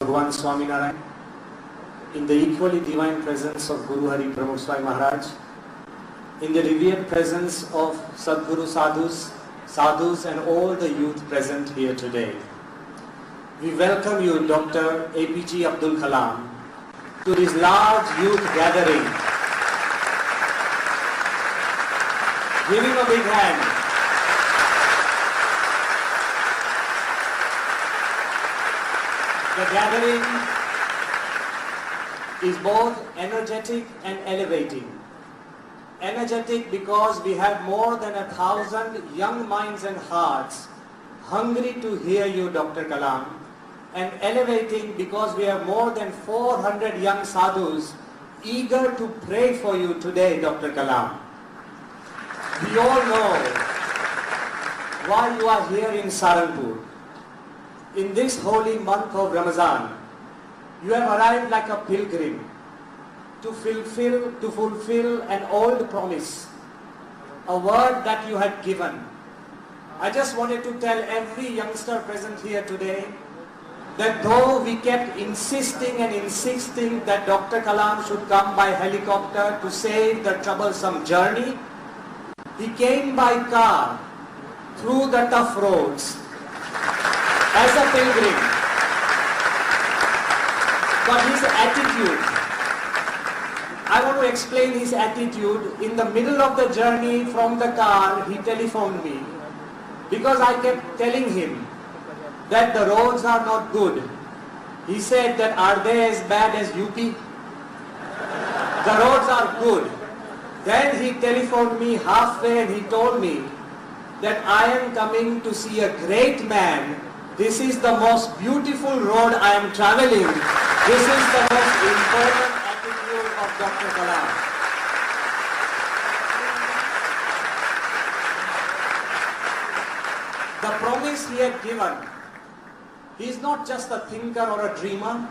Bhagwan Swaminarayan, in the equally divine presence of Pu.Pramukh Swami Maharaj, in the revered presence of Sadguru Sadhus and all the youth present here today. We welcome you, Dr. APJ Abdul Kalam, to this large youth gathering. Give him a big hand. The gathering is both energetic and elevating. Energetic because we have more than 1,000 young minds and hearts hungry to hear you, Dr. Kalam, and elevating because we have more than 400 young sadhus eager to pray for you today, Dr. Kalam. We all know why you are here in Saranpur. In this holy month of Ramadan, you have arrived like a pilgrim to fulfill an old promise, a word that you had given. I just wanted to tell every youngster present here today that though we kept insisting that Dr. Kalam should come by helicopter to save the troublesome journey, he came by car through the tough roads as a pilgrim. But his attitude, I want to explain his attitude. In the middle of the journey from the car, he telephoned me because I kept telling him that the roads are not good. He said that, are they as bad as UP? The roads are good. Then he telephoned me halfway and he told me that I am coming to see a great man. This is the most beautiful road I am traveling. This is the most important attitude of Dr. Kalam. The promise he had given, he is not just a thinker or a dreamer.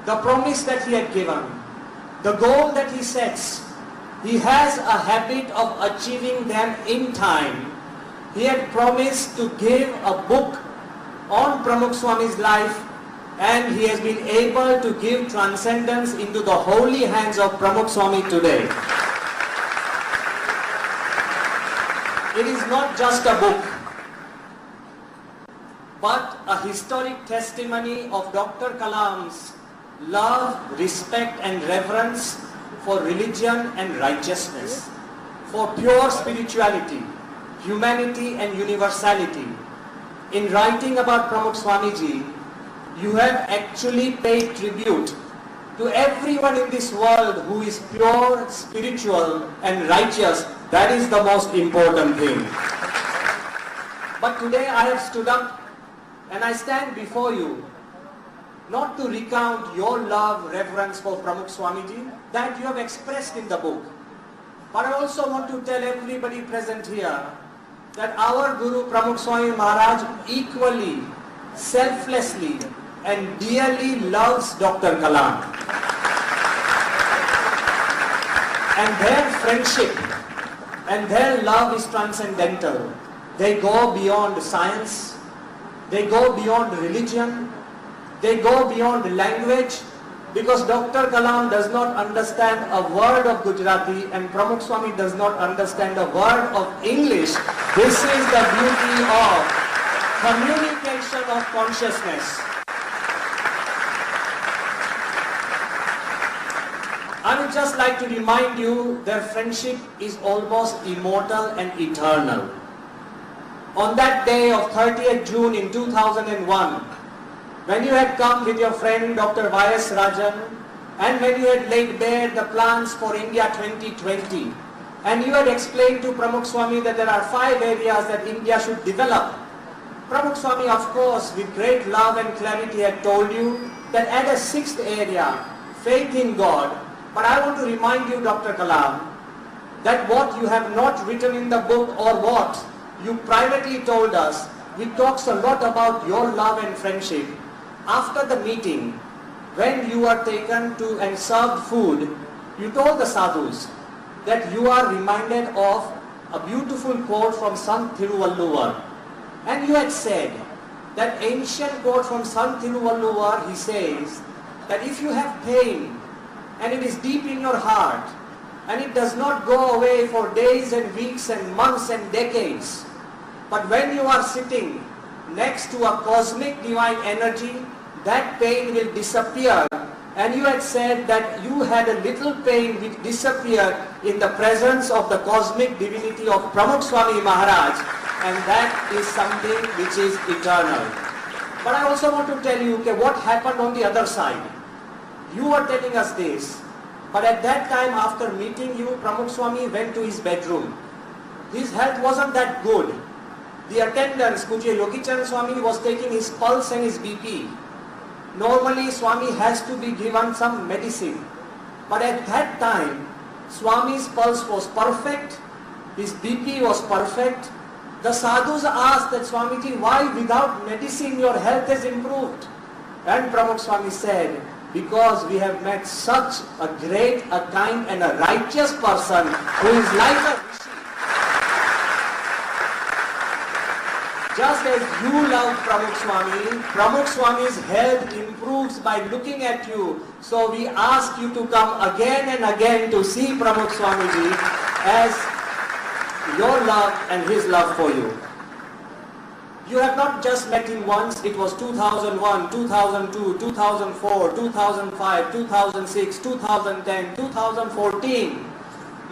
The promise that he had given, the goal that he sets, he has a habit of achieving them in time. He had promised to give a book on Pramukh Swami's life, and he has been able to give transcendence into the holy hands of Pramukh Swami today. It is not just a book, but a historic testimony of Dr. Kalam's love, respect and reverence for religion and righteousness, for pure spirituality, humanity and universality. In writing about Pramukh Swamiji, you have actually paid tribute to everyone in this world who is pure, spiritual and righteous. That is the most important thing. But today I have stood up and I stand before you not to recount your love, reverence for Pramukh Swamiji that you have expressed in the book. But I also want to tell everybody present here that our Guru Pramukh Swami Maharaj equally, selflessly and dearly loves Dr. Kalam. And their friendship and their love is transcendental. They go beyond science, they go beyond religion, they go beyond language, because Dr. Kalam does not understand a word of Gujarati and Pramukh Swami does not understand a word of English. This is the beauty of communication of consciousness. I would just like to remind you their friendship is almost immortal and eternal. On that day of 30th June in 2001, when you had come with your friend Dr. Y.S. Rajan, and when you had laid bare the plans for India 2020, and you had explained to Pramukh Swami that there are 5 areas that India should develop, Pramukh Swami, of course, with great love and clarity had told you that add a 6th area, faith in God. But I want to remind you, Dr. Kalam, that what you have not written in the book or what you privately told us, we talked a lot about your love and friendship. After the meeting, when you were taken to and served food, you told the sadhus that you are reminded of a beautiful quote from Sant Thiruvalluvar. And you had said That ancient quote from Sant Thiruvalluvar, he says that if you have pain and it is deep in your heart and it does not go away for days and weeks and months and decades, but when you are sitting next to a cosmic divine energy, that pain will disappear. And you had said that you had a little pain which disappeared in the presence of the cosmic divinity of Pramukh Swami Maharaj, and that is something which is eternal. But I also want to tell you what happened on the other side. You were telling us this, but at that time after meeting you, Pramukh Swami went to his bedroom. His health wasn't that good. The attendants, Pujya Yogichan Swami, was taking his pulse and his BP. Normally Swami has to be given some medicine. But at that time, Swami's pulse was perfect, his BP was perfect. The sadhus asked that, Swamiji, why without medicine your health has improved? And Pramukh Swami said, because we have met such a great, a kind and a righteous person who is like a rishi. Just as you love Pramukh Swami's health improves by looking at you. So we ask you to come again and again to see Pramukh Swamiji as your love and his love for you. You have not just met him once. It was 2001, 2002, 2004, 2005, 2006, 2010, 2014.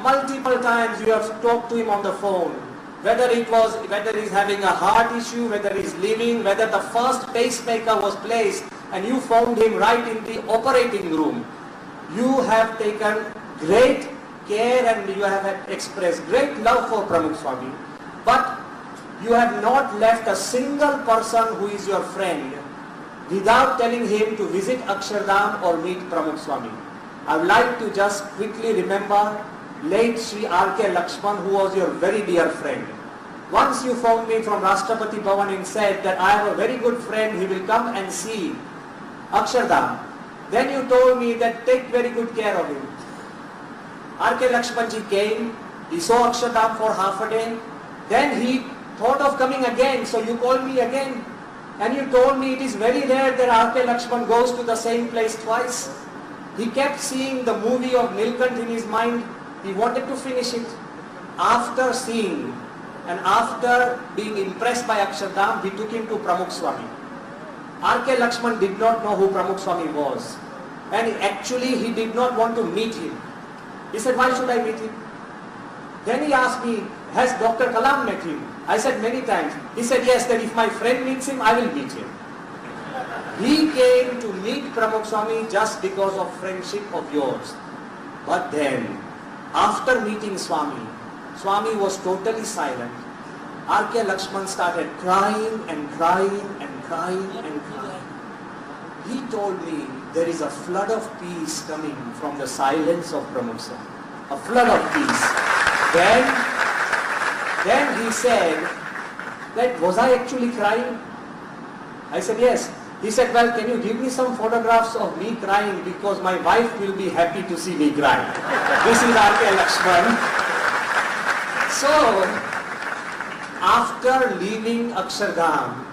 Multiple times you have talked to him on the phone. Whether he's having a heart issue, whether he's living, whether the first pacemaker was placed and you found him right in the operating room. You have taken great care and you have expressed great love for Pramukh Swami. But you have not left a single person who is your friend without telling him to visit Akshardham or meet Pramukh Swami. I would like to just quickly remember late Sri R.K. Lakshman, who was your very dear friend. Once you phoned me from Rashtrapati Bhavan and said that I have a very good friend, he will come and see Akshardham. Then you told me that take very good care of him. R.K. Lakshmanji came, he saw Akshardham for half a day, then he thought of coming again, so you called me again and you told me it is very rare that R.K. Lakshman goes to the same place twice. He kept seeing the movie of Nilkant in his mind. He wanted to finish it. After seeing and after being impressed by Akshardham, we took him to Pramukh Swami. R.K. Lakshman did not know who Pramukh Swami was. And actually he did not want to meet him. He said, why should I meet him? Then he asked me, has Dr. Kalam met him? I said many times. He said, yes, that if my friend meets him, I will meet him. He came to meet Pramukh Swami just because of friendship of yours. But then, after meeting Swami, Swami was totally silent. R.K. Lakshman started crying and crying and crying and crying. He told me there is a flood of peace coming from the silence of Pramukh Swami. A flood of peace. Then he said that, was I actually crying? I said, yes. He said, well, can you give me some photographs of me crying because my wife will be happy to see me cry. This is R.K. Lakshman. So, after leaving Akshardham,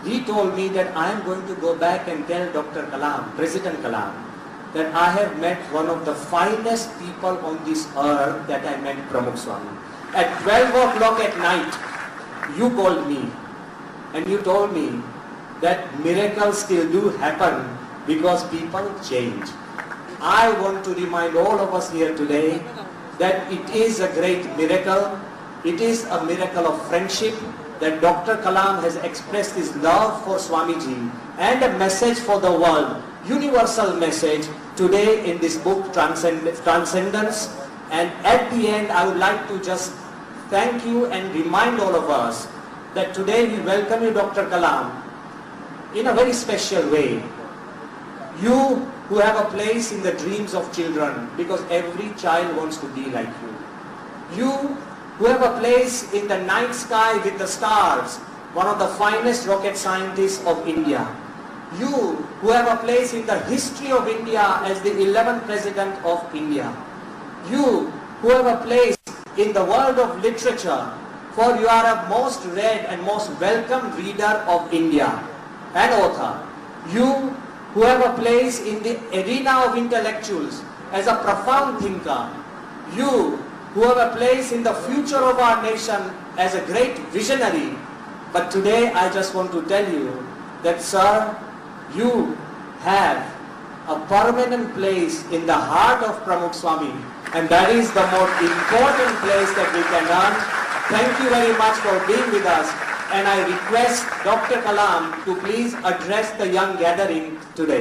he told me that I am going to go back and tell Dr. Kalam, President Kalam, that I have met one of the finest people on this earth that I met Pramukh Swami. At 12 o'clock at night, you called me and you told me that miracles still do happen because people change. I want to remind all of us here today that it is a great miracle. It is a miracle of friendship that Dr. Kalam has expressed his love for Swamiji and a message for the world, universal message today in this book, Transcendence. And at the end, I would like to just thank you and remind all of us that today we welcome you, Dr. Kalam, in a very special way. You who have a place in the dreams of children, because every child wants to be like you. You who have a place in the night sky with the stars, one of the finest rocket scientists of India. You who have a place in the history of India as the 11th President of India. You who have a place in the world of literature for you are a most read and most welcome reader of India and author. You who have a place in the arena of intellectuals as a profound thinker. You who have a place in the future of our nation as a great visionary. But today I just want to tell you that, sir, you have a permanent place in the heart of Pramukh Swami, and that is the most important place that we can earn. Thank you very much for being with us, and I request Dr. Kalam to please address the young gathering today.